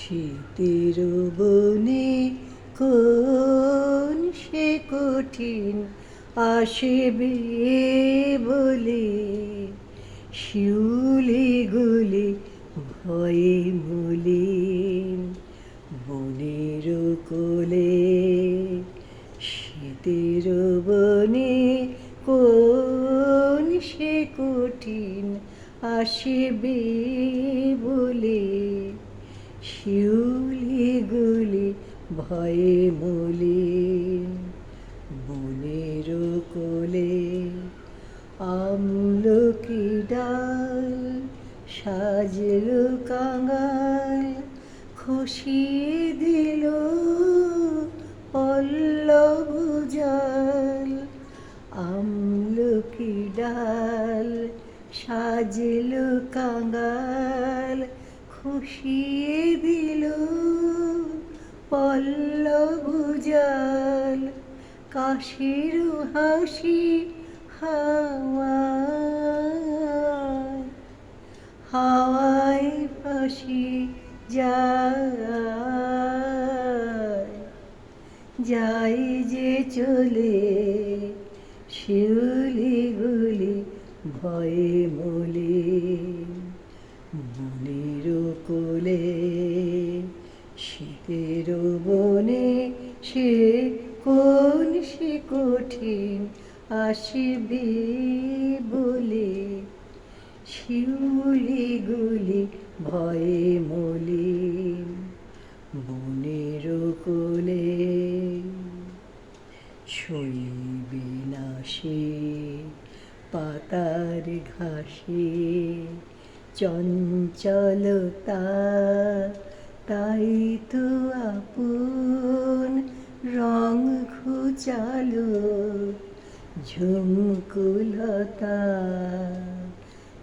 শীতের বনে কোন সে কঠিন আসবে বলে, শিউলি গুলি ভয়ে মলিন বনের কোলে। শীতের বনে কোন সে কঠিন আসবে বলে, শিউলিগুলি ভয়ে মলিন বনের কোলে। আমলকি ডাল সাজলো কাঙাল, খসিয়ে দিল পল্লব জাল। আমলকি ডাল সাজলো কাঙাল, খসিয়ে দিল পল্লব জাল। কাশের হাসি হাওয়ায় হাওয়ায় ভাসি যায়, যাই যে চলে শিউলিগুলি ভয়ে মলিন বনের কোলে। শীতের বনে সে কোন সে কঠিন আসবে বলে, শিউলিগুলি ভয়ে মলিন বনের কোলে। সইবে না সে পাতার ঘাসে চঞ্চলতা, তাই তো আপন রং ঘুচালো ঝুমকুলতা।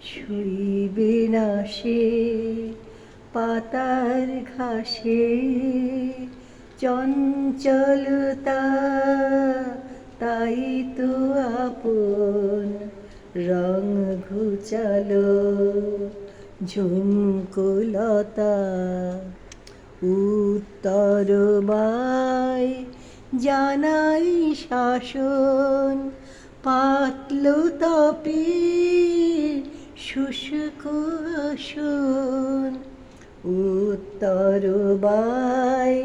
শুইবে না সে পাতার ঘাসে চঞ্চলতা, তাই তো আপন রং ঘুচালো ঝুমকুলতা। উত্তর বাই জানাই শাসন, পাতল তপে শুষ্ক আসন। উত্তর বাই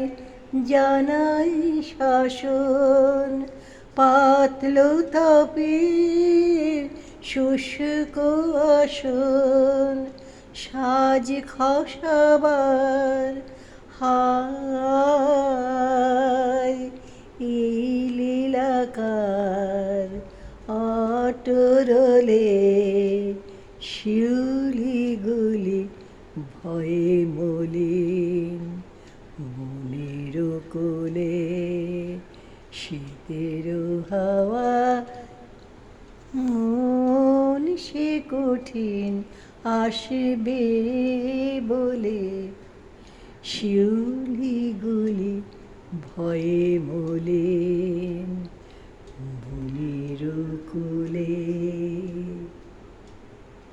জানাই শাসন, পাতল তপে শুষ্ক আসন। সাজ খসাবার হায় এই লীলাকার অটরলে, শিউলিগুলি ভয়ে মলিন বনের কোলে। শীতের হাওয়া মন সে কঠিন আসবে বলে, শিউলিগুলি ভয়ে মলিন।